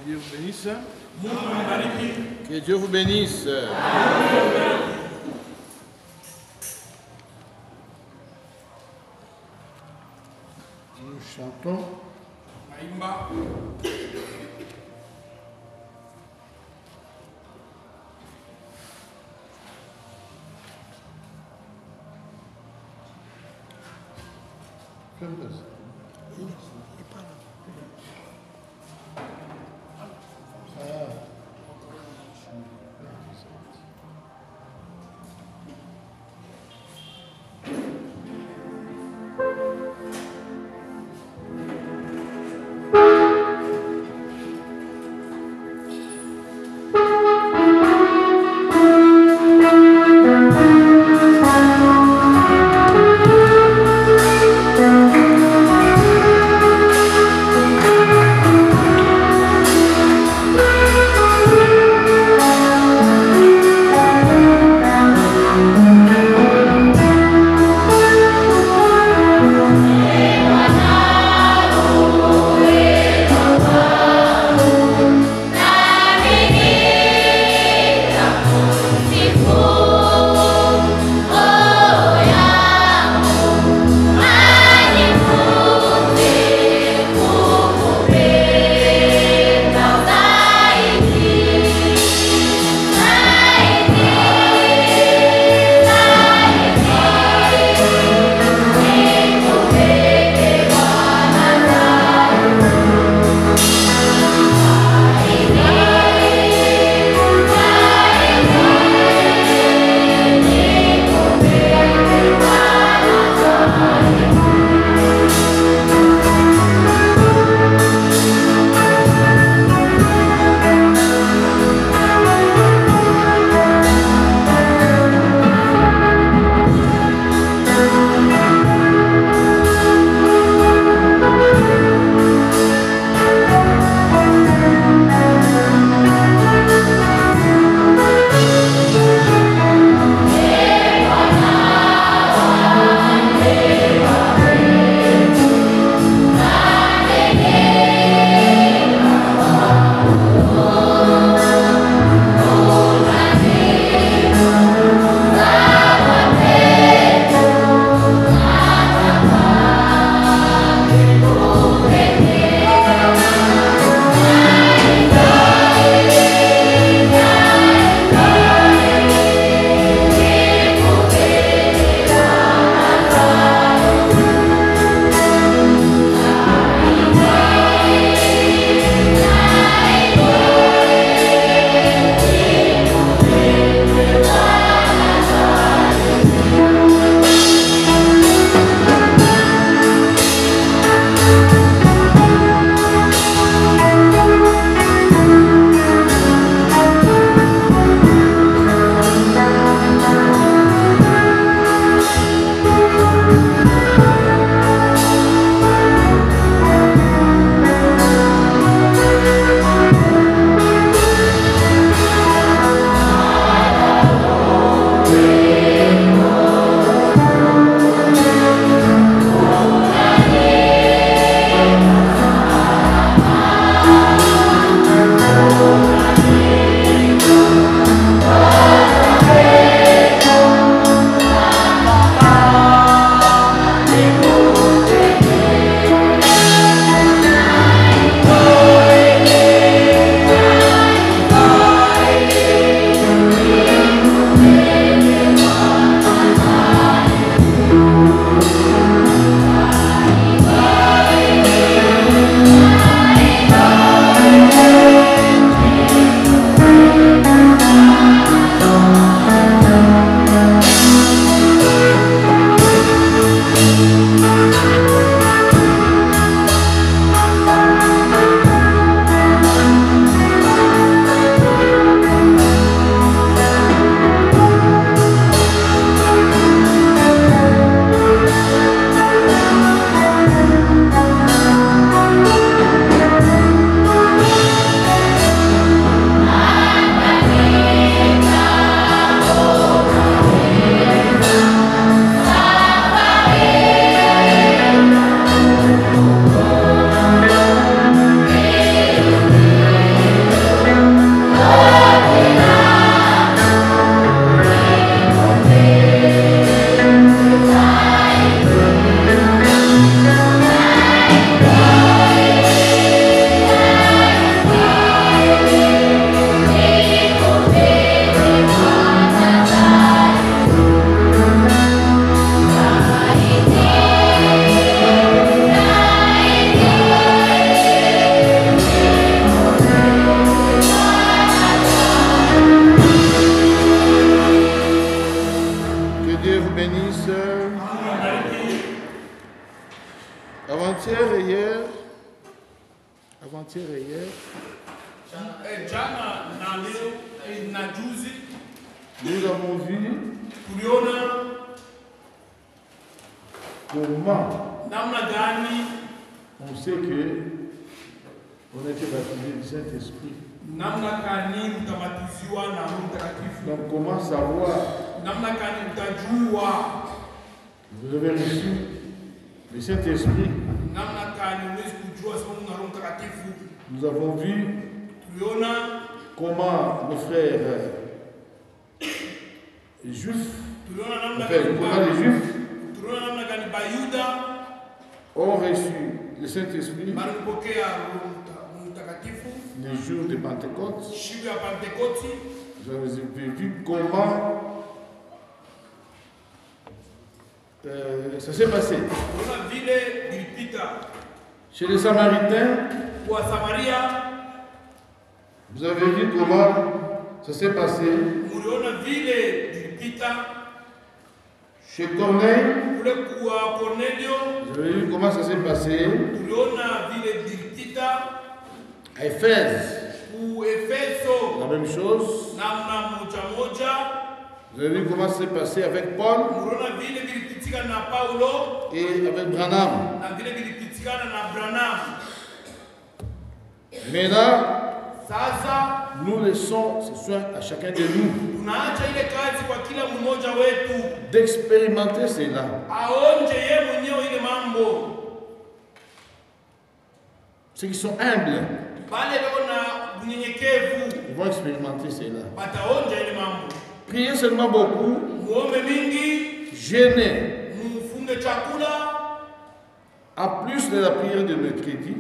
Dieu vous bénisse. Que Dieu vous bénisse. Nous chantons. Avant-hier et hier. Nous avons vu comment on sait que on a été baptisé du Saint-Esprit. Donc comment savoir? Vous avez reçu le Saint-Esprit. Nous avons vu comment nos frères juifs, comment les juifs ont reçu le Saint-Esprit les jours de Pentecôte. Vous avez vu comment ça s'est passé. Chez les Samaritains, vous avez vu comment ça s'est passé. Chez Corneille, vous avez vu comment ça s'est passé. À Éphèse, la même chose. Vous avez vu comment ça s'est passé avec Paul et avec Branham. Maintenant, nous laissons ce soin à chacun de nous d'expérimenter cela. Ceux qui sont humbles, ils vont expérimenter cela. Priez seulement beaucoup, jeûner. En plus de la prière de mercredi,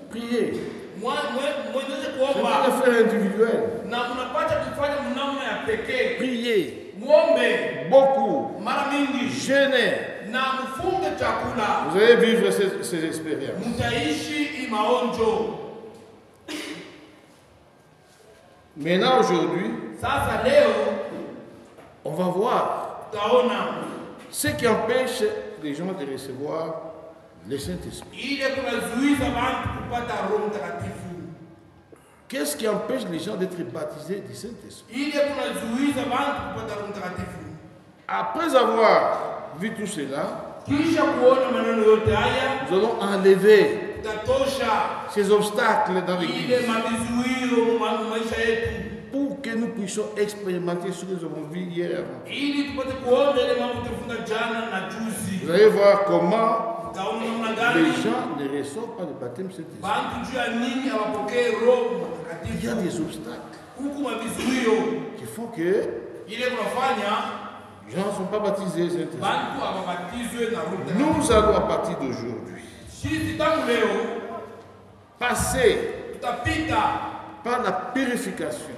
priez. C'est une affaire individuelle. Priez beaucoup, jeûner. Vous allez vivre ces expériences. Maintenant, aujourd'hui, on va voir ce qui empêche les gens de recevoir le Saint-Esprit. Qu'est-ce qui empêche les gens d'être baptisés du Saint-Esprit? Après avoir vu tout cela, nous allons enlever ces obstacles dans l'Église pour que nous puissions expérimenter ce que nous avons vu hier. Vous allez voir comment les gens ne reçoivent pas le baptême Saint-Esprit. Il y a des obstacles qui font que les gens ne sont pas baptisés Saint-Esprit. Nous allons à partir d'aujourd'hui passer par la purification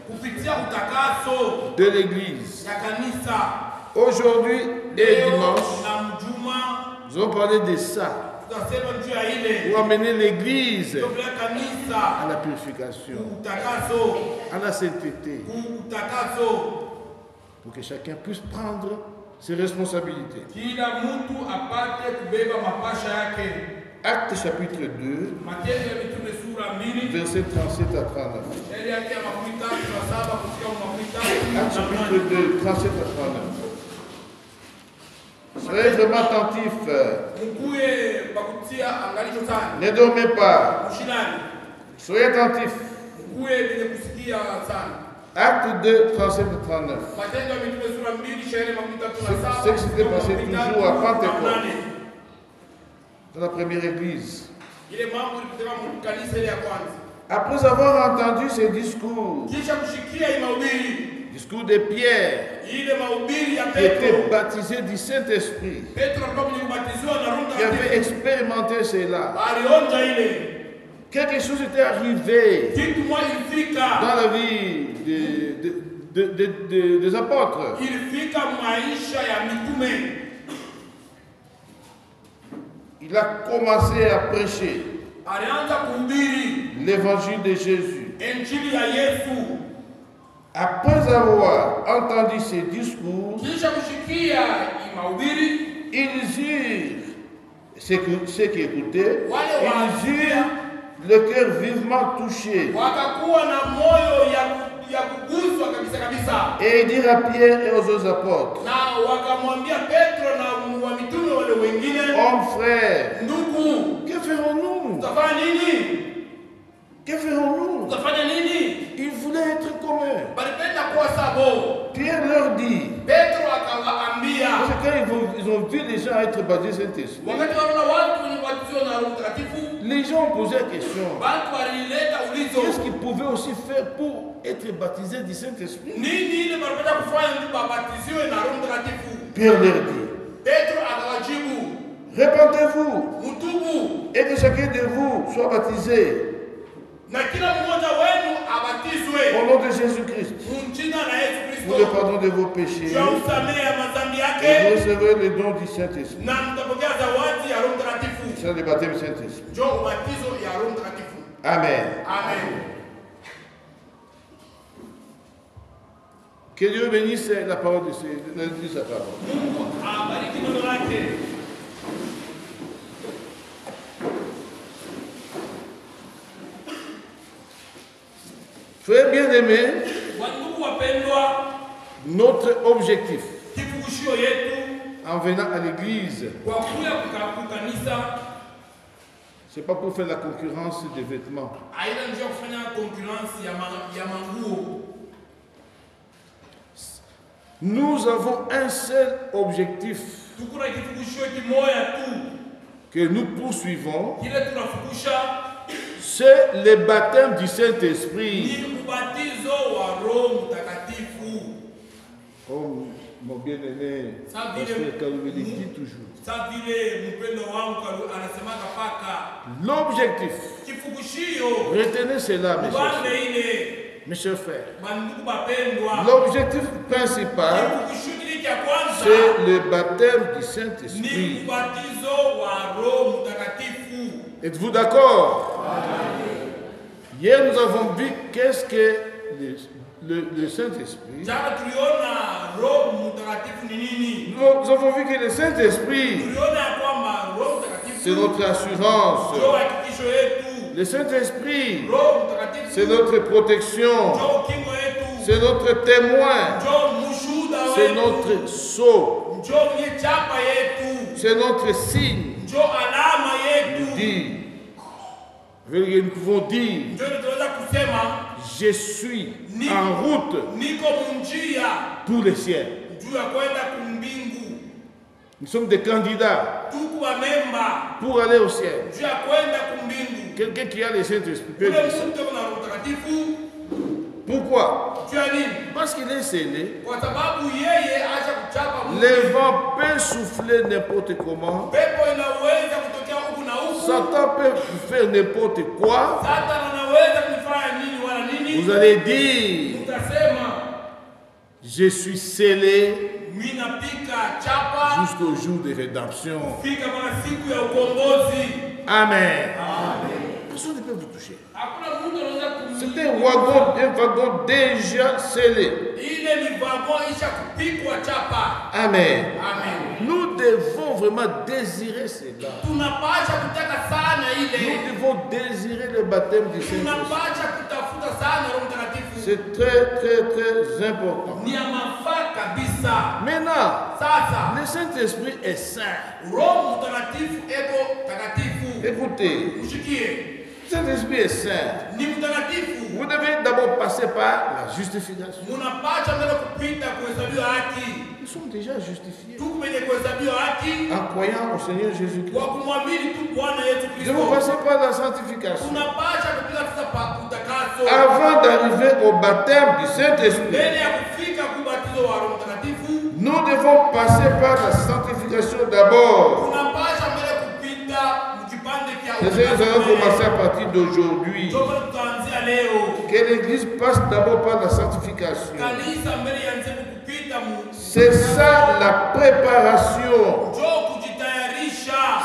de l'Église. Aujourd'hui et dimanche, nous allons parler de ça pour amener l'Église à la purification, à la sainteté, pour que chacun puisse prendre ses responsabilités. Acte chapitre 2, verset 37 à 39. Acte chapitre 2, 37 à 39. Soyez vraiment attentifs. Ne dormez pas. Soyez attentifs. Acte 2, 37 à 39. C'est ce qui s'était passé toujours à Pentecôte, dans la première église. Après avoir entendu ces discours, discours de Pierre, qui était baptisé du Saint-Esprit, qui avait expérimenté cela, quelque chose était arrivé dans la vie des apôtres. Il a commencé à prêcher l'évangile de Jésus. Après avoir entendu ces discours, ils eurent, ceux qui écoutaient, ils eurent le cœur vivement touché. Et il dit à Pierre et aux autres apôtres, hommes frères, que ferons-nous? Que ferons-nous? Ils voulaient être communs. Pierre leur dit, parce que quand ils ont vu les gens être baptisés Saint-Esprit, les gens ont posé la question, qu'est-ce qu'ils pouvaient aussi faire pour être baptisés du Saint-Esprit? Pierre leur dit, répentez-vous et que chacun de vous soit baptisé au nom de Jésus-Christ pour le pardon de vos péchés et vous recevrez le don du Saint-Esprit. C'est le baptême du Saint-Esprit. Amen. Que Dieu bénisse la parole de sa parole. Frères bien-aimés, notre objectif en venant à l'église, ce n'est pas pour faire la concurrence des vêtements. Nous avons un seul objectif que nous poursuivons, c'est le baptême du Saint-Esprit. Comme mon bien-aimé, Pasteur Kaloué dit toujours. L'objectif, retenez cela, mes chers frères. L'objectif principal, c'est le baptême du Saint-Esprit. Êtes-vous d'accord? Hier, nous avons vu qu'est-ce que le Saint-Esprit. Nous avons vu que le Saint-Esprit, c'est notre assurance. Le Saint-Esprit, c'est notre protection. C'est notre témoin. C'est notre sceau. C'est notre signe. Nous pouvons dire, je suis en route pour le ciel. Nous sommes des candidats pour aller au ciel. Quelqu'un qui a le Saint-Esprit peut dire ça. Pourquoi? Parce qu'il est scellé. Le vent peut souffler n'importe comment. Satan peut faire n'importe quoi. Vous allez dire, je suis scellé jusqu'au jour de rédemption. Amen. Personne ne peut vous toucher. C'est un wagon déjà scellé. Amen. Nous devons vraiment désirer cela. Nous devons désirer le baptême du Saint-Esprit. C'est très important. Maintenant, le Saint-Esprit est saint. Écoutez, le Saint-Esprit est saint. Vous devez d'abord passer par la justification. Nous sommes déjà justifiés en croyant au Seigneur Jésus-Christ. Nous devons passer par la sanctification avant d'arriver au baptême du Saint-Esprit. Nous devons passer par la sanctification d'abord. Nous allons commencer à partir d'aujourd'hui. Que l'Église passe d'abord par la sanctification. C'est ça la préparation.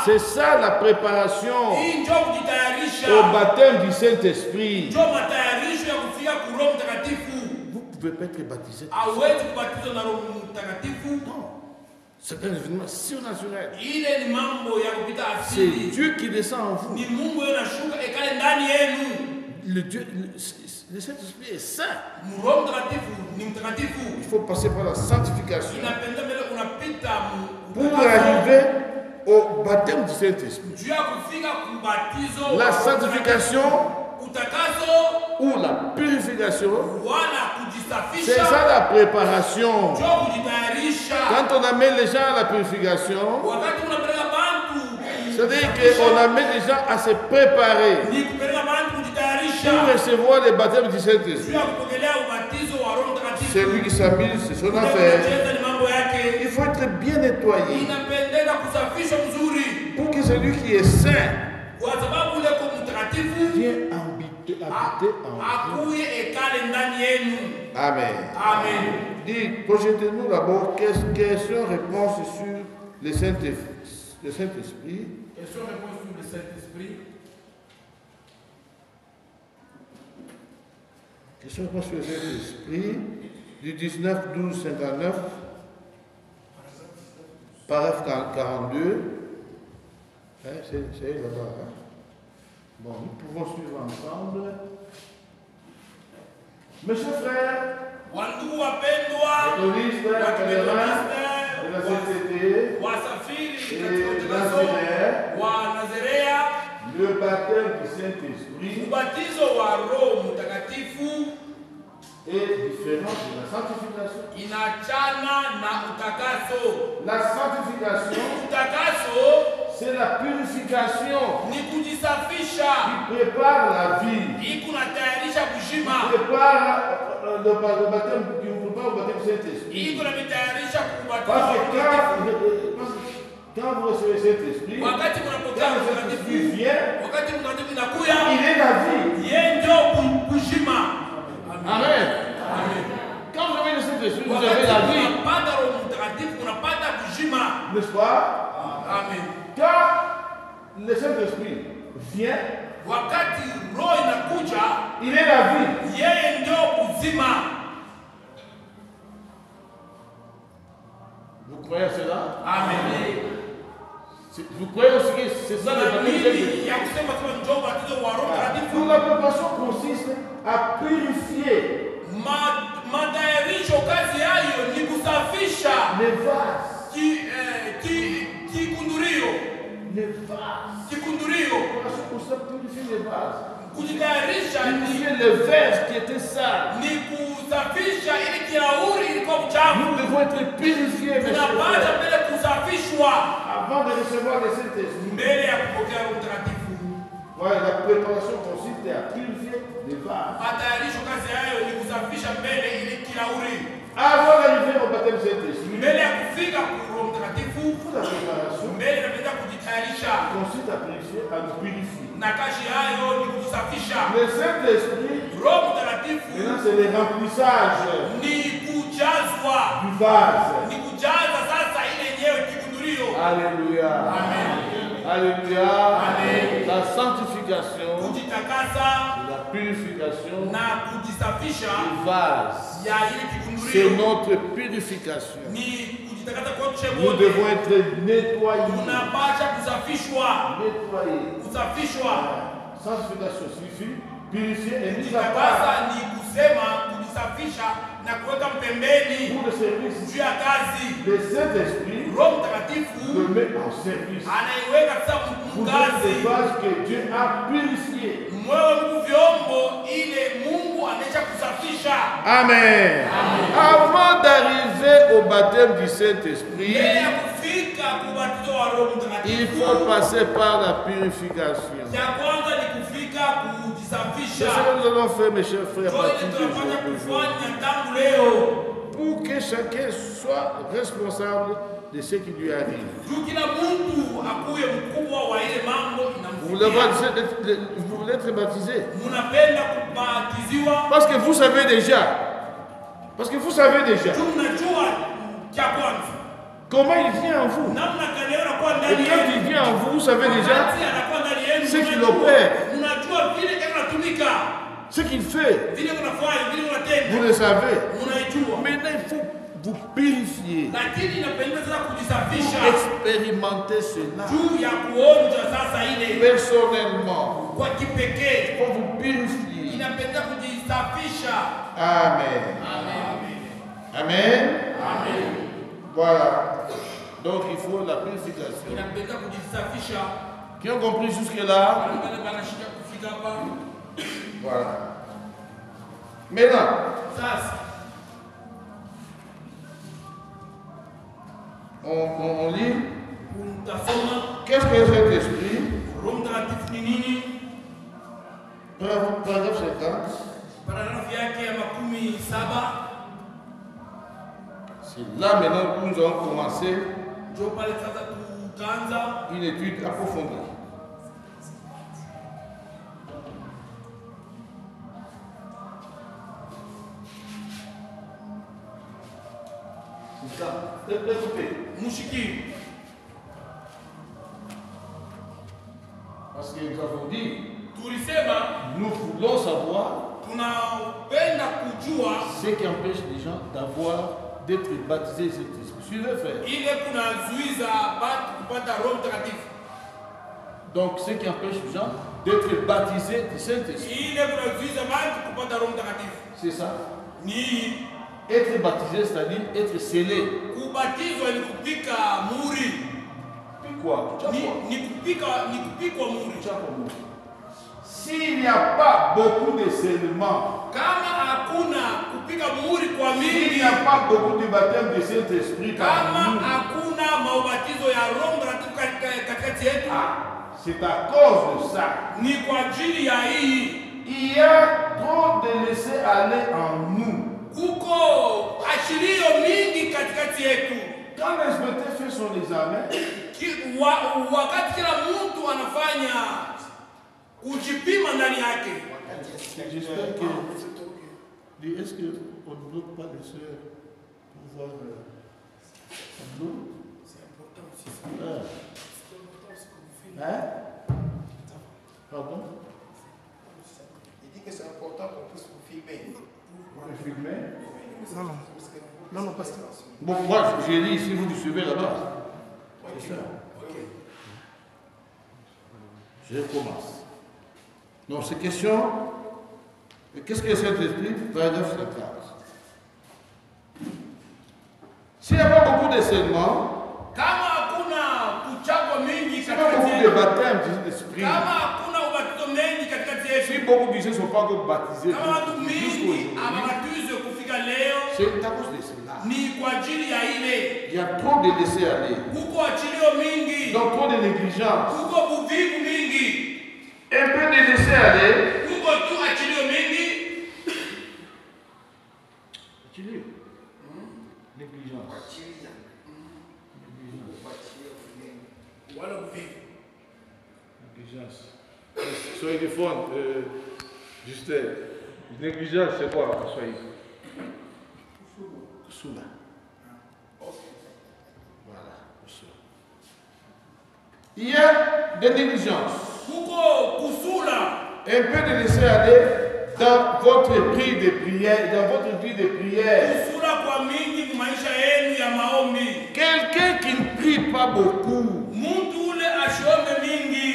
C'est ça la préparation au baptême du Saint-Esprit. Vous ne pouvez pas être baptisé. Non. C'est un événement surnaturel. C'est Dieu qui descend en vous. Le Saint-Esprit est saint. Il faut passer par la sanctification pour arriver au baptême du Saint-Esprit. La sanctification ou la purification, c'est ça la préparation. Quand on amène les gens à la purification, c'est-à-dire qu'on amène les gens à se préparer pour recevoir le baptême du Saint-Esprit. C'est lui qui s'habille, c'est son affaire. Il faut être bien nettoyé pour que celui qui est saint vienne habiter en vous. Amen. Amen. Dis, projetez-nous d'abord question-réponse sur le Saint-Esprit. Question-réponse sur le Saint-Esprit. Question-réponse sur le Saint-Esprit du 19-12-59, paragraphe 42. C'est là-bas. Hein? Bon, nous pouvons suivre ensemble. Mes chers frères, les caméras de la CCT et le baptême du Saint-Esprit est différent de la sanctification. La sanctification, c'est la purification qui prépare la vie, qui prépare le baptême, qui vous prépare au baptême du Saint-Esprit. Parce que quand vous recevez le Saint-Esprit, quand le Saint-Esprit vient, il est la vie. Amen. Quand vous avez le Saint-Esprit, vous avez la vie. N'est-ce pas? Amen. Quand le Saint-Esprit vient, il est la vie. Vous croyez à cela? Amen. Vous croyez aussi que c'est ça le baptême? La préparation consiste à purifier les vases. Purifier les vases. Purifier les verres qui étaient sales. Nous devons être purifiés, mes chers frères, avant de recevoir le Saint-Esprit. Voilà, la préparation consiste à purifier les vases. Avant d'arriver au baptême du Saint-Esprit, la préparation consiste à purifier, à nous purifier. Le Saint-Esprit, maintenant c'est le remplissage du vase. Alléluia. Amen. Alléluia. Amen. La sanctification, la purification du vase, c'est notre purification. Nous devons être nettoyés. Sanctification signifie purifier et mise à part pour le service. Le Saint-Esprit le met en service. Vous êtes des vases que Dieu a purifiés. Amen. Avant d'arriver au baptême du Saint-Esprit, il faut passer par la purification. C'est ce que nous allons faire, mes chers frères, à partir de pour que chacun soit responsable de ce qui lui arrive. Vous voulez être baptisé. Parce que vous savez déjà. Comment il vient en vous. Et quand il vient en vous, vous savez déjà ce qu'il opère. Ce qu'il fait. Vous le savez. Maintenant, il faut vous purifier. Expérimenter cela. Personnellement. Pour vous purifier. Amen. Amen. Amen. Voilà. Donc il faut la purification. Qui ont compris jusque-là? Voilà. Maintenant, on lit. Qu'est-ce que cet esprit? Paragraphe 50. C'est là maintenant que nous allons commencer une étude approfondie. Écoutez. Parce que nous avons dit, nous voulons savoir ce qui empêche les gens d'être baptisés cet esprit. Suivez, frère. Donc, ce qui empêche les gens d'être baptisés du Saint-Esprit. C'est ça. Être baptisé, c'est-à-dire être scellé. Quoi? S'il n'y a pas beaucoup de scellements, s'il n'y a pas beaucoup de baptême de Saint-Esprit, c'est à cause de ça. Il y a trop de laisser aller en nous. Quand l'inspecteur fait son examen, wakati kila mtu anafanya kujipima ndani yake. J'espère que est-ce qu'on ne bloque pas les sœurs pour voir l'eau? C'est important aussi. Hein? Pardon? Il dit que c'est important qu'on puisse vous filmer. Vous filmer? Non, parce que... Bon, moi, j'ai dit ici, vous suivez là-bas. C'est ça. Je commence. Donc, ces questions, qu'est-ce que c'est l'esprit? Paragraphe 50. S'il n'y a pas beaucoup d'enseignements, s'il n'y a pas beaucoup de baptêmes de l'esprit, si beaucoup de gens ne sont pas encore baptisés jusqu'aujourd'hui, c'est à cause de cela. Il y a trop de laisser aller. Donc trop de négligence. Un peu de laisser aller. Négligence. Négligence. Soyez des fonds, Justin. Négligence, c'est quoi? Soyez. Soula. Voilà. Il y a des négligences. Un peu de laisser aller dans votre vie de prière. Quelqu'un qui ne prie pas beaucoup,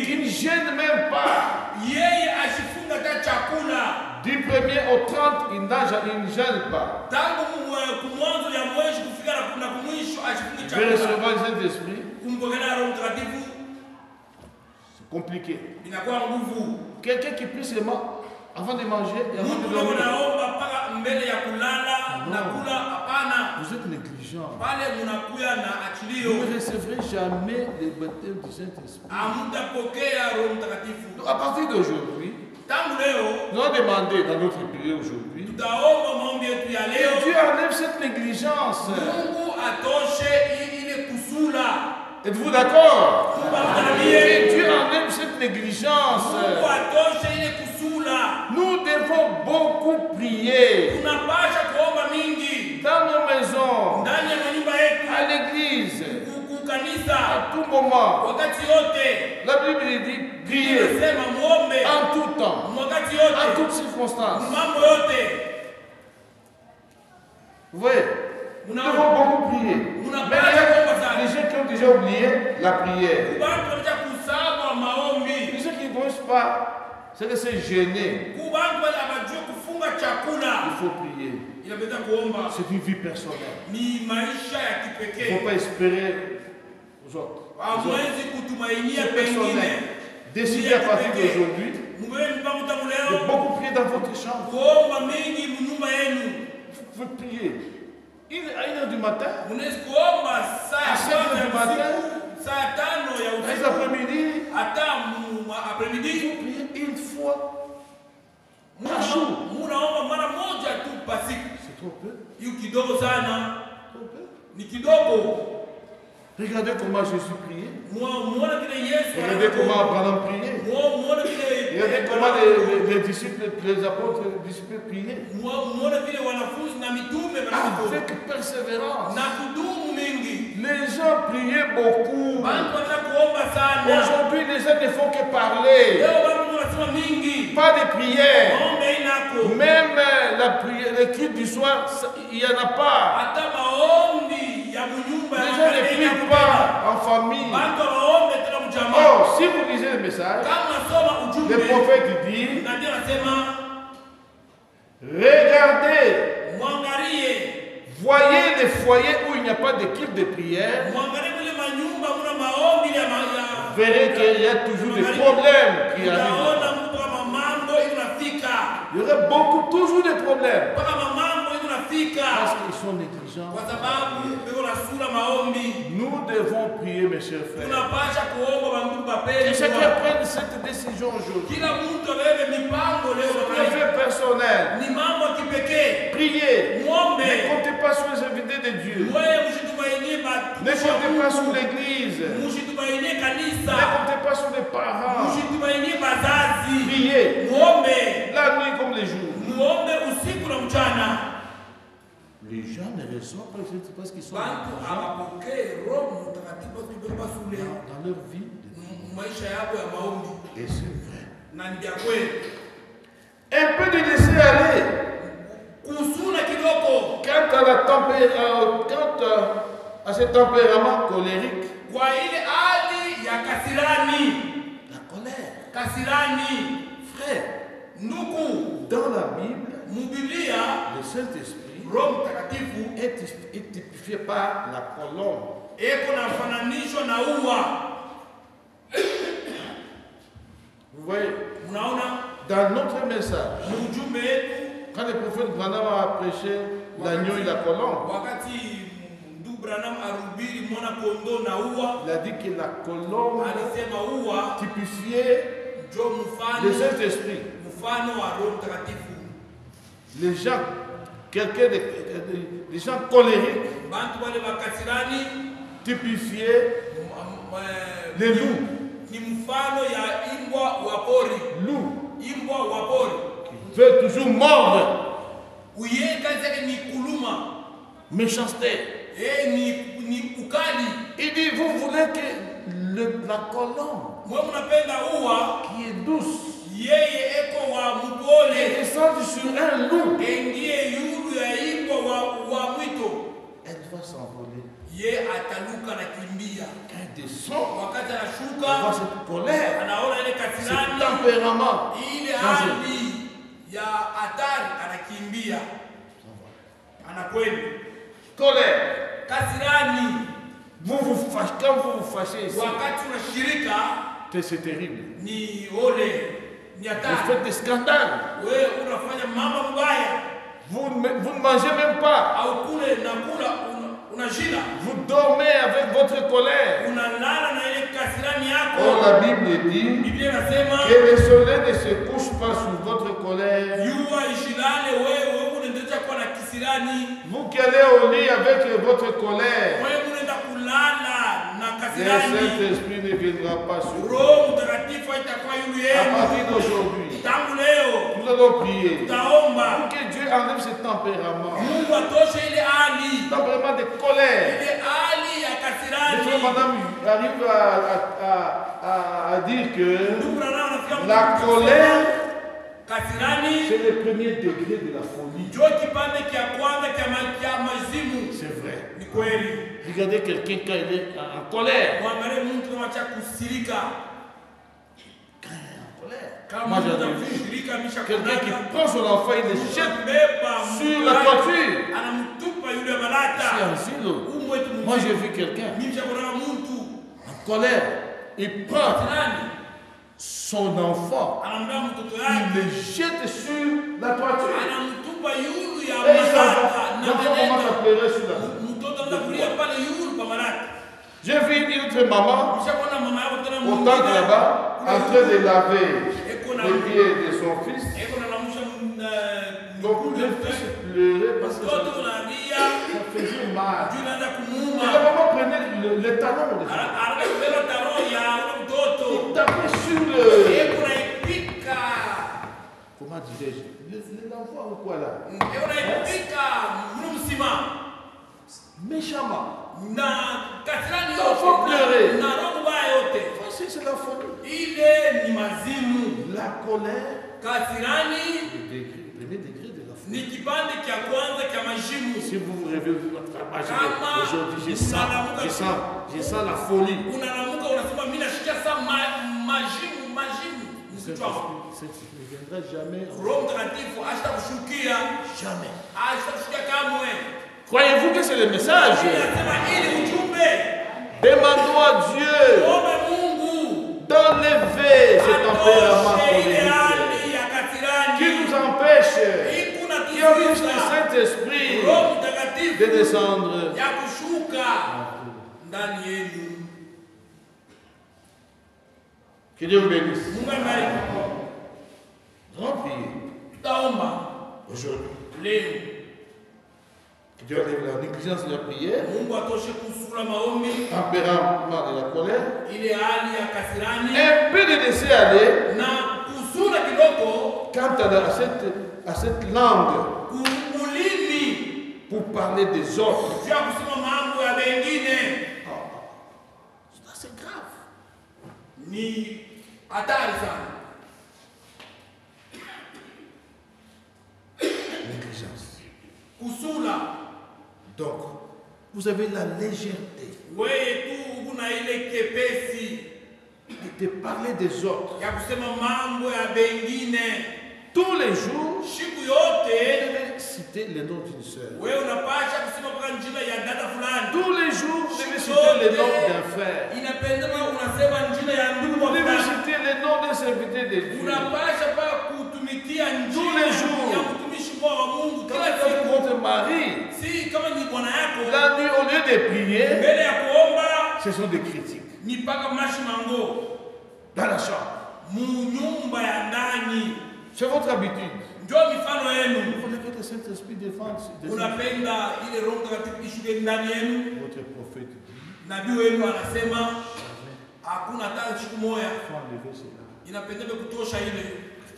qui ne gêne même pas, du 1er au 30, il ne gêne pas. Je vais recevoir le Saint-Esprit. C'est compliqué. Quelqu'un qui prie seulement avant de manger et avant de dormir. Vous êtes négligent. Vous ne recevrez jamais les baptêmes du Saint-Esprit. Donc à partir d'aujourd'hui, nous allons demander dans notre prière aujourd'hui que Dieu enlève cette négligence. Êtes-vous d'accord? Que Dieu enlève cette négligence. Nous devons beaucoup prier dans nos maisons, à l'église, à tout moment. La Bible dit prier en tout temps, en toutes circonstances. Vous voyez, Nous devons beaucoup prier. Mais les gens qui ont déjà oublié la prière. Les gens qui ne connaissent pas, c'est que c'est gêné. Il faut prier. C'est une vie personnelle. Il ne faut pas espérer aux autres. C'est personnel. Décidez à partir d'aujourd'hui de beaucoup prier dans votre chambre. Vous pouvez prier. À 1h du matin, à 5h du matin, les après-midi, vous priez une fois par jour. C'est trop peu. Regardez comment Jésus priait. Regardez comment Abraham priait. Regardez comment les disciples, les apôtres, les disciples priaient. Avec persévérance. Les gens priaient beaucoup. Aujourd'hui, les gens ne font que parler. Pas de prière. Même la prière, le culte du soir, il n'y en a pas. Les gens ne prient pas en famille. Oh, si vous lisez le message, le prophète dit, regardez, voyez les foyers où il n'y a pas d'équipe de prière, verrez qu'il y a toujours des problèmes qui arrivent. Il y aura toujours des problèmes. Parce qu'ils sont négligents. Nous devons prier, mes chers frères. Et chacun prenne cette décision aujourd'hui. C'est un fait personnel. Priez. Ne comptez pas sur les invités de Dieu. Ne comptez pas sur l'église. Ne comptez pas sur les parents. Priez. La nuit comme les jours. Les gens ne reçoivent pas parce qu'ils sont dans leur vie. Et c'est vrai. Un peu de laisser aller. Quant à ce tempérament colérique, la colère. Frère, dans la Bible, le Saint-Esprit est typifié par la colombe. Vous voyez, dans notre message, quand le prophète Branham a prêché l'agneau et la colombe, il a dit que la colombe typifiait le Saint-Esprit. Les gens, les gens colériques typifiaient les loups. Loup qui veut toujours mordre. Méchanceté. Il dit, vous voulez que la colombe qui est douce descende sur un loup, elle va s'envoler. Elle descend, elle voit cette colère, ce tempérament. Colère. Quand vous vous fâchez ici, c'est terrible. Vous faites des scandales. Vous ne mangez même pas. Vous dormez avec votre colère. Oh, la Bible dit que le soleil ne se couche pas sur votre colère. Vous qui allez au lit avec votre colère, le Saint-Esprit ne viendra pas sur vous. À partir d'aujourd'hui, nous allons prier pour que Dieu enlève ce tempérament. Tempérament de colère. Le frère madame arrive à dire que la colère c'est le premier degré de la folie. C'est vrai. Regardez quelqu'un quand il est en colère. Moi j'avais vu quelqu'un qui prend son enfant, il le jette sur la toiture. C'est un silo. Moi j'ai vu quelqu'un en colère, il prend son enfant, il le jette sur la toiture. Et l'enfant commence à pleurer sur la toiture. J'ai vu une autre maman au temple là-bas en train de laver les pieds de son fils. Donc le fils pleurait parce que ça faisait mal. Et la maman prenait le talon. Il tapait sur le... Comment dirais-je? L'enfant ou quoi là? Méchamment. L'enfant pleurait. C'est la folie. La colère. Le premier degré de la folie. Si vous vous réveillez votre travail, aujourd'hui je sens la folie. Ça ne viendra jamais. Jamais. Croyez-vous que c'est le message? Demandons à Dieu d'enlever ce tempérament qui nous empêche, qui empêche le Saint-Esprit de descendre. Que Dieu vous bénisse. Grand prier. Aujourd'hui. Que Dieu enlève la négligence de la prière, tempérament de la colère, un peu de laisser aller quant à cette langue pour parler des autres. C'est grave. Négligence. Donc, vous avez la légèreté de parler des autres. Tous les jours, vous devez citer le nom d'une sœur. Tous les jours, vous devez citer le nom d'un frère. Vous devez citer le nom d'un serviteur de Dieu. Tous les jours. Quand votre mari, la nuit, au lieu de prier, ce sont des critiques. Dans la chambre. C'est votre habitude. Vous voulez que le Saint-Esprit défende votre prophète dit.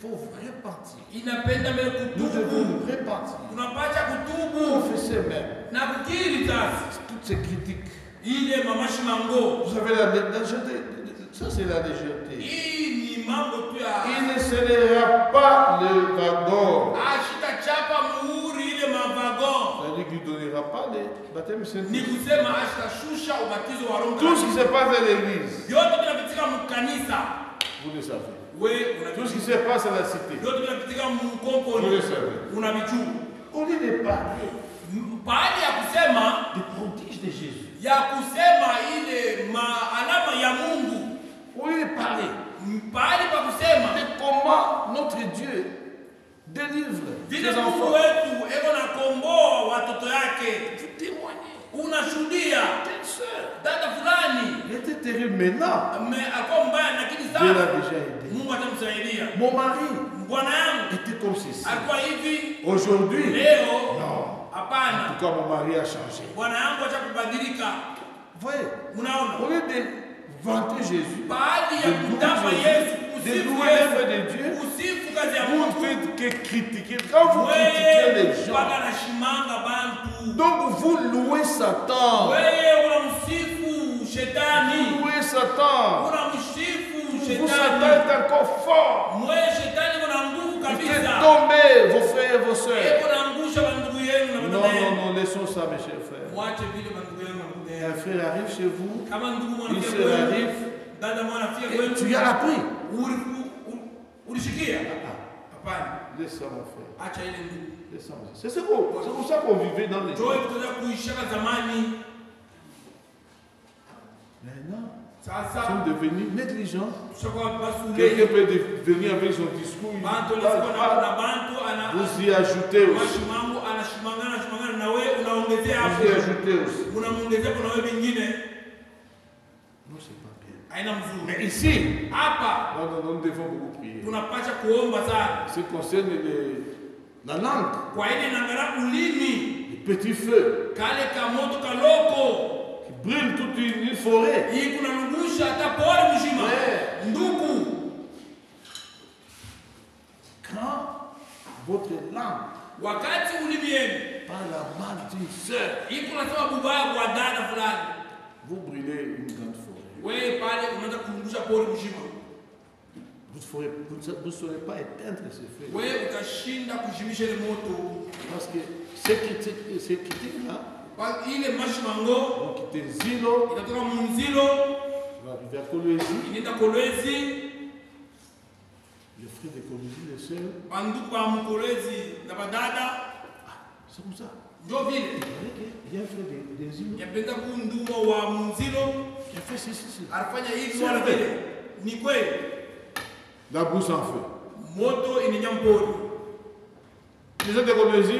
Il faut repentir. Nous devons nous repentir. Confesser même. Toutes ces critiques. Vous avez la légèreté. Ça, c'est la légèreté. Il ne scellera pas le wagon. C'est-à-dire qu'il ne donnera pas le baptême Saint-Esprit. Tout ce qui se passe à l'église, vous le savez. Tout ce qui se passe à la cité, vous le savez. Au lieu de parler des prodiges de Jésus, au lieu de parler de comment notre Dieu délivre ses enfants, vous témoignez. Telle sœur, il était terrible maintenant, mais Dieu l'a déjà aidé. Mon mari était comme ceci. Aujourd'hui, non. En tout cas, mon mari a changé. Voyez, au lieu de vanter Jésus, de louer l'œuvre de Dieu, vous ne faites que critiquer. Quand vous critiquez les gens, donc vous louez Satan. Vous louez Satan. Vous, Satan est encore fort. Il fait vos soeurs. Non, non, non, laissons ça, mes chers frères. Un frère arrive chez vous, une sœur arrive, et tu as appris. Laisse ça, mon frère. Laisse ça, c'est pour ça qu'on vivait dans les jours. Maintenant, ils sont devenus négligents. Quelqu'un peut venir avec son discours. Vous y ajoutez aussi. Vous y ajoutez aussi. Non, c'est pas bien. Mais ici, nous devons beaucoup prier. Ce qui concerne la langue, les petits feux qui brûlent toute une forêt. Quand votre langue parle mal d'une sœur, vous brûlez une grande forêt. Vous ne saurez pas éteindre ce feu. Parce que ces critiques-là vont quitter Zilo, va arriver à Kolwezi. Les frères de Kolwezi, les sœurs. C'est comme ça. Il y a un frère de Zilo qui a fait ceci. La brousse en feu. Les gens de Kolwezi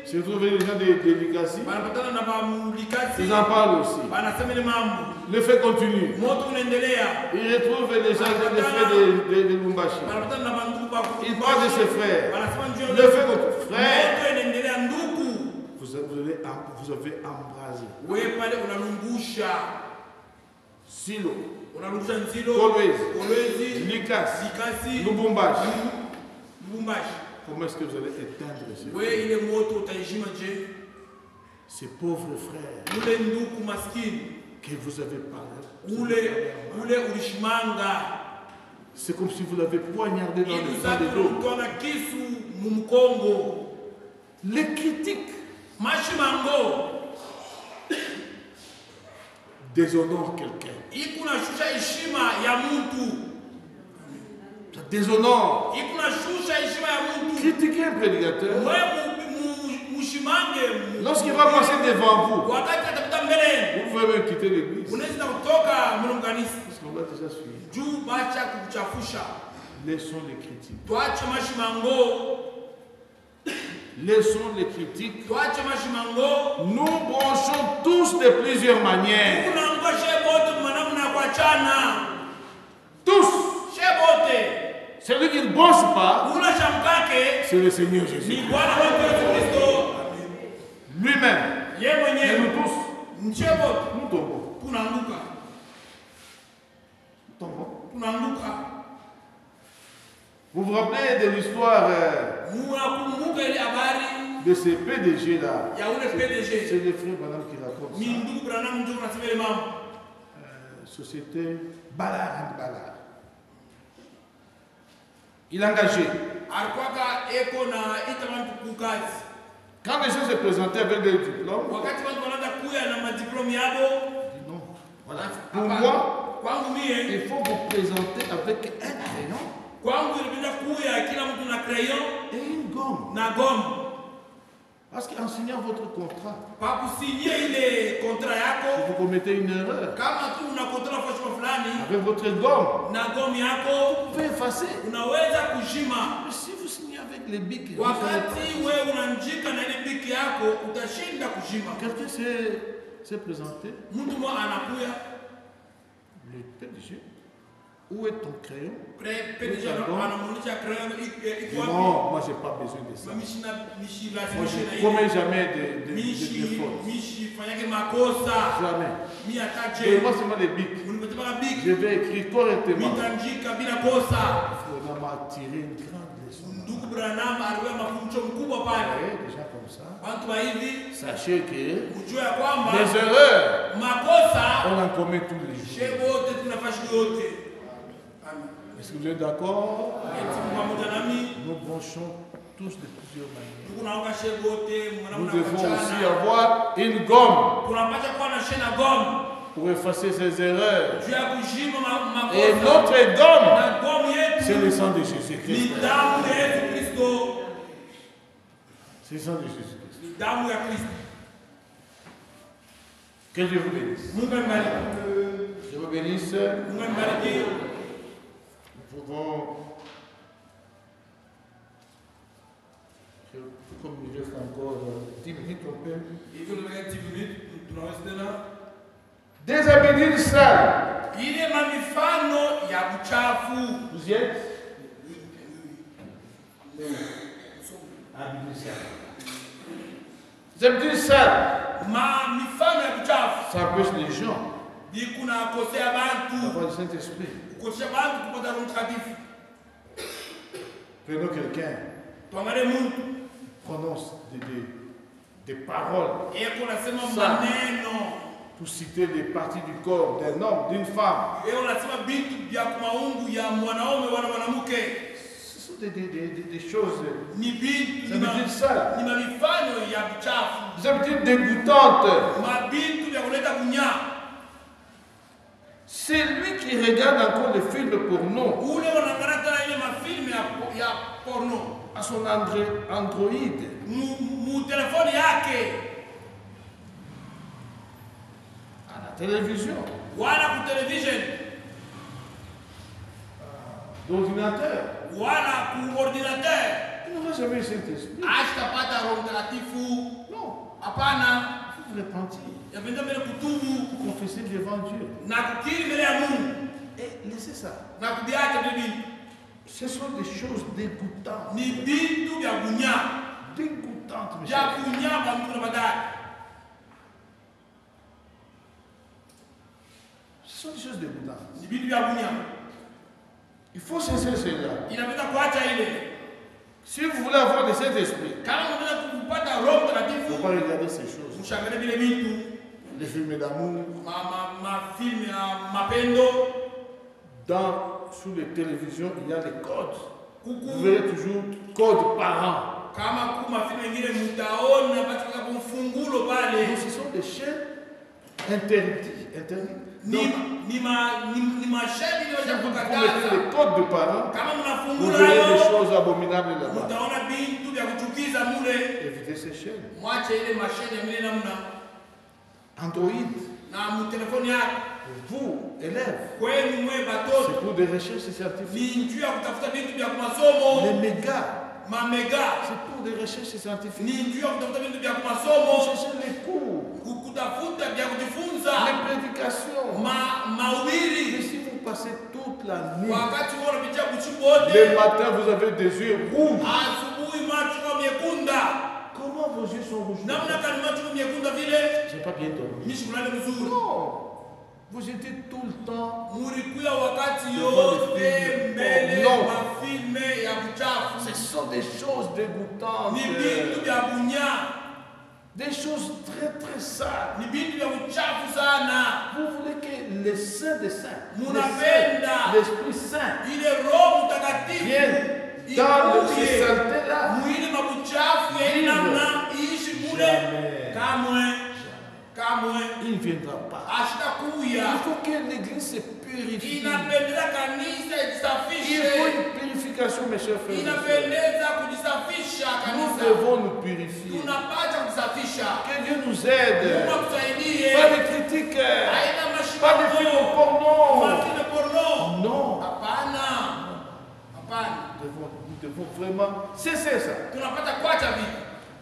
se retrouvent les gens de Likasi. Ils en parlent aussi. Le fait continue. Ils retrouvent les gens des frères de Lumbashi. Ils parlent de ses frères. Le fait continue. Frère, vous avez embrasé. Silo. Kolwezi, Likasi, Lubumbashi. Comment est-ce que vous allez éteindre ces pauvres frères que vous avez parlé? C'est comme si vous l'avez poignardé dans le sang de dos. Les critiques déshonorent quelqu'un. Ça déshonore. Critiquez un prédicateur. Lorsqu'il va passer devant vous, vous pouvez même quitter l'église. Parce qu'on va déjà suivre. Laissons les critiques. Laissons les critiques. Nous branchons tous de plusieurs manières. Tous. Celui qui ne branche pas, c'est le Seigneur Jésus. Lui-même. Et nous tous. Nous tombons. Vous vous rappelez de l'histoire de ces PDG-là? C'est le frère Branham qui raconte ça. Société Ballard. Il a engagé. Quand les gens se présentaient avec des diplômes, il dit non. Voilà. Pour moi, il faut vous présenter avec un crayon et une gomme. Parce qu'en signant votre contrat, si vous commettez une erreur, avec votre gomme, vous pouvez effacer. Mais si vous signez avec les bics, quelqu'un s'est présenté. Le PDG, où est ton crayon? Non, moi j'ai pas besoin de ça. Moi je ne commets jamais de fautes. Jamais. Et moi seulement les bics. Je vais écrire correctement. On m'a tiré une grande leçon. Déjà comme ça. Sachez que les erreurs, on en commet tous les jours. Est-ce que vous êtes d'accord? Nous branchons tous de plusieurs manières. Nous devons aussi avoir une gomme pour effacer ses erreurs. Et notre gomme, c'est le sang de Jésus-Christ. C'est le sang de Jésus-Christ. Que Dieu vous bénisse. Je vous bénisse. Nous pouvons, comme il reste encore 10 minutes, on peut. Des habitudes sales. Vous y êtes? Habitudes sales. Des habitudes sales. Ça empêche les gens d'avoir le Saint-Esprit. Prenons quelqu'un, prononce des paroles pour citer des parties du corps d'un homme, d'une femme. Ce sont des choses, des habitudes sales, des habitudes dégoûtantes. C'est lui qui regarde encore le film porno à son Android. À la télévision. L'ordinateur. Il n'aura jamais le Saint-Esprit. Non. Il faut repentir. Pour confesser devant Dieu. Et laissez ça. Ce sont des choses dégoûtantes. Dégoûtantes, mes chers. Ce sont des choses dégoûtantes. Il faut cesser cela. Si vous voulez avoir de cet esprit, il ne faut pas regarder ces choses. Les films d'amour. Sous les télévisions, il y a des codes. Vous verrez toujours code parents. Ce sont des chaînes interdites. Donc, si vous mettez les codes de parents, vous verrez des choses abominables là-bas. Évitez ces chaînes. Android. Vous, élèves, c'est pour des recherches scientifiques. Les mégas, c'est pour des recherches scientifiques. Vous cherchez les cours, les prédications. Et si vous passez toute la nuit, le matin vous avez des yeux rouges. Comment vos yeux sont rouges? Je n'ai pas bien dormi. Non. Vous étiez tout le temps ce sont des choses dégoûtantes. Des choses très très sales. Vous voulez que le Saint des Saints, l'Esprit Saint, vienne dans ces saletés-là. Il ne viendra pas. Il faut que l'église se purifie. Il faut une purification, mes chers frères. Nous devons nous purifier. Que Dieu nous aide. Pas de critiques. Pas de films porno. Non. Nous devons vraiment cesser ça.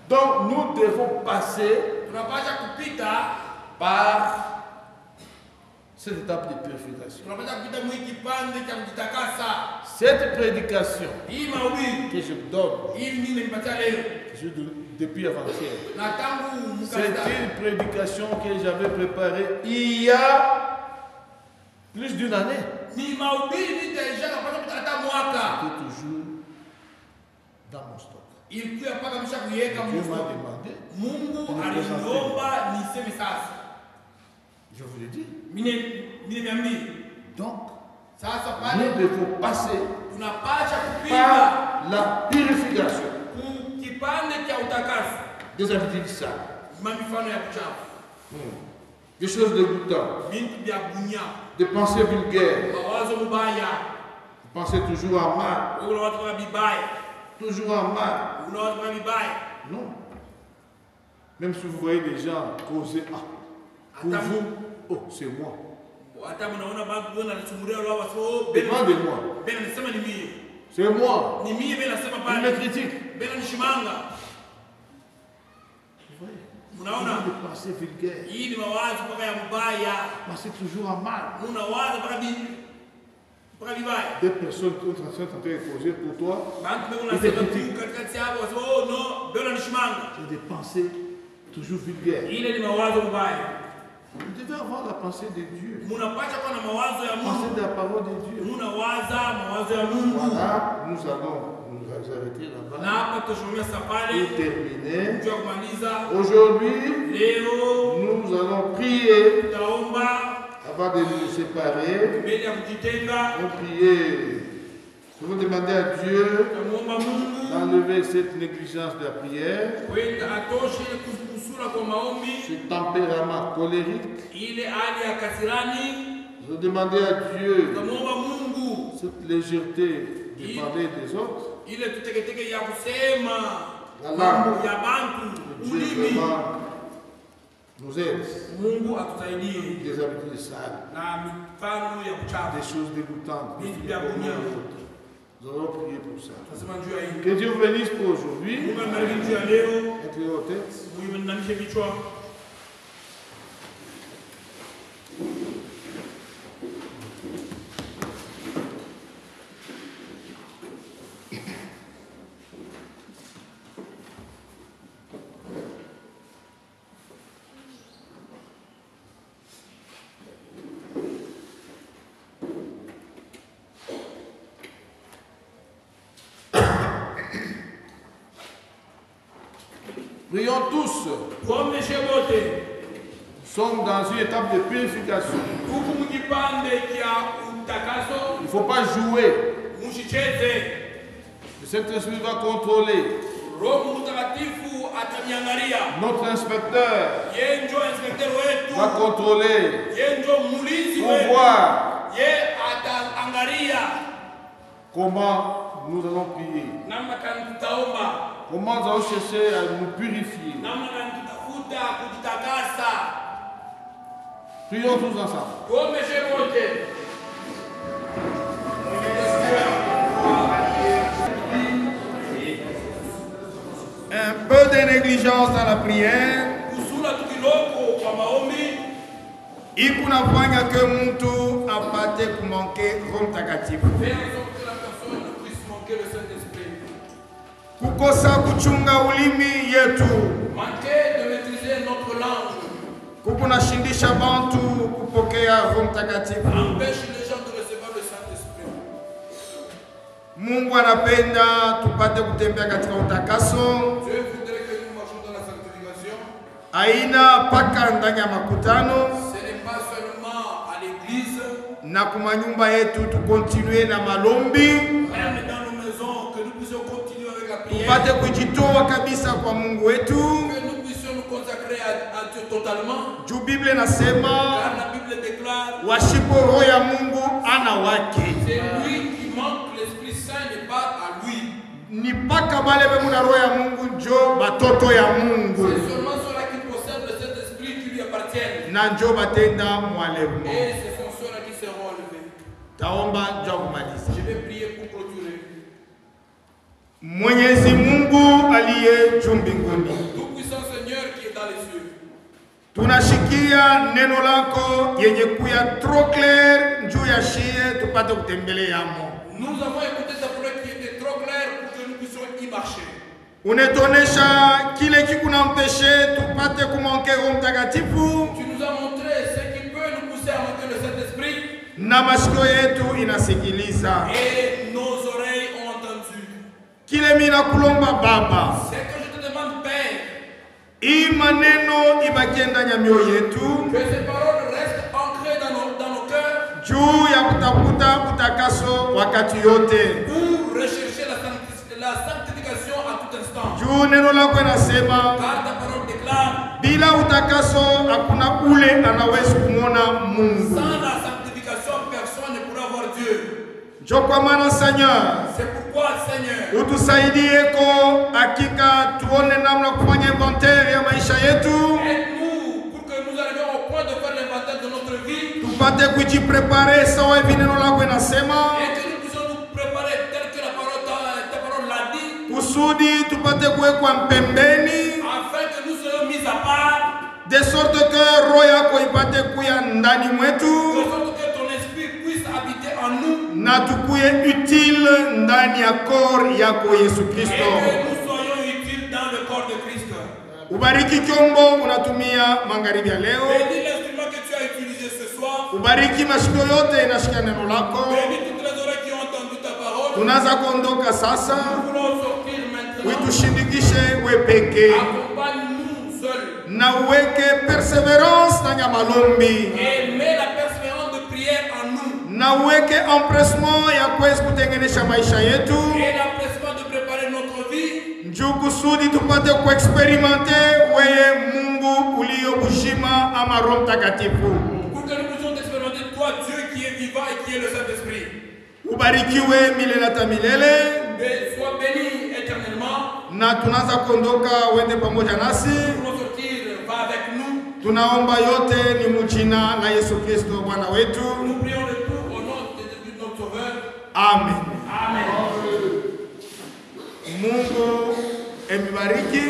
Donc nous devons passer par cette étape de purification. Cette prédication que je donne depuis avant-hier, c'est une prédication que j'avais préparée il y a plus d'une année. C'était toujours dans mon stock. Dieu m'a demandé. Je vous l'ai dit. Donc, nous devons passer par la purification des habitudes sales. Des choses dégoûtantes, des pensées vulgaires, penser toujours en mal, toujours en mal. Non. Même si vous voyez des gens causer, pour vous, oh, c'est moi. Demandez-moi. C'est moi. Il me critique. Vous voyez, des pensées vulgaires. Pensez toujours en mal. Des personnes qui sont en train de causer pour toi, ils te critiquent. C'est des pensées toujours vulgaires. Vous devez avoir la pensée de Dieu. Pensée de la parole de Dieu. Voilà, nous allons nous arrêter là-bas. Et terminer. Aujourd'hui, nous allons prier avant de nous séparer. On prier. Je vais demander à Dieu d'enlever cette négligence de la prière, ce tempérament colérique. Je vais demander à Dieu cette légèreté de parler des autres. La langue de Dieu vraiment nous aide. Des habitudes sales, des choses dégoûtantes. Nous allons prier pour ça. Que Dieu vous bénisse pour aujourd'hui. Mettez vos têtes. Prions tous. Nous sommes dans une étape de purification. Il ne faut pas jouer. Le Saint-Esprit va contrôler. Notre inspecteur va contrôler pour voir comment nous allons prier. Comment nous allons chercher à nous purifier. Prions tous ensemble. Un peu de négligence dans la prière ikunafanya que mtu apate kumanke Roho Mtakatifu. Kukosa kuchunga ulimi yetu. Kukunashindisha bantu kupokea Roho Mtakatifu. Mungu anapenda tupate kutembea katika utakaso. Aina paka ndani ya makutano. Na kuma nyumba yetu tukontinue na malombi. Tupate kujitoa kabisa kwa Mungu wetu. Juu Biblia nasema washipo roho ya Mungu ana wake. Ni paka bale bemuna roho ya Mungu njo batoto ya Mungu. Na njo batenda mwalemu. Taomba njo kumaliza. Mwenyezi Mungu aliye juu mbinguni, tunashikia neno lako yenye kuya trop clair njuu ya shie tupate kutembeleamo. Nous avons écouté ta parole qui était trop claire pour que nous puissions y marcher. Unetonesha kile kikuna mpeshe tupate kumanke Roho Mtakatifu. Tu nous as montré ce qui peut nous pousser à manquer le Saint-Esprit. Na masikio yetu inasikiliza. Et nos oreilles ont entendu. Kile mina kulomba Baba, ce que je te demande, Père, hii maneno ibakie ndani ya mioyo yetu. Que ces paroles restent ancrées dans nos cœurs. Juu juu ya kutafuta utakaso wakati yote. Pour rechercher la sanctification à tout instant. Juu neno lako linasema Car ta parole déclare, bila utakaso hakuna ule anaweza kumwona Mungu. sans la sanctification personne ne pourra voir Dieu. Njo kwa maana Seigneur, C'est pourquoi Seigneur, utusaidie ko hakika tuone namna kufanya inventaire ya maisha yetu. aide-nous pour que nous arrivions au point de faire l'inventaire de notre vie. Tupate kujiprepare sawa hivi neno lako linasema. Et que nous puissions nous préparer tel que ta parole l'a dit. Kusudi tupate kuwekwa mpembeni. Afin que nous soyons mis à part. De sorte que roho yako ipate kuya ndani mwetu. De sorte que ton esprit puisse habiter en nous. Na tukuye utile ndani ya corps yako Yesu Kristo. Et que nous soyons utiles dans le corps de Christ. Ubariki chombo unatumia magharibi ya leo. Bénis l'instrument que tu as utilisé ce soir. Ubariki masikio yote inashikia neno lako. Bénis toutes les oreilles qui ont entendu ta parole. Tunaanza kuondoka sasa. Nous voulons sortir maintenant. Uitushindikishe wewe pekee. Accompagne-nous seuls. Na uweke perseverance ndani ya malombi. Et mets la persévérance de prière en nous. Na uweke empressement ya kuweza kutengenesha maisha yetu. Et l'empressement de préparer notre vie. Njoo kusudi tupate kuexperimenter weye Mungu ulio uzima ama Roho Mtakatifu. Pour que nous puissions expérimenter toi, Dieu qui est vivant et qui est le Saint-Esprit. Ubarikiwe milele hata milele. Sois béni éternellement. Na tunaanza kuondoka uende pamoja nasi. Pour nous sortir, va avec nous. Tunaomba yote ni mjina la Yesu Kristo Bwana wetu. Nous prions le tout au nom de notre Sauveur. Amen. Amen. Mungu emibariki.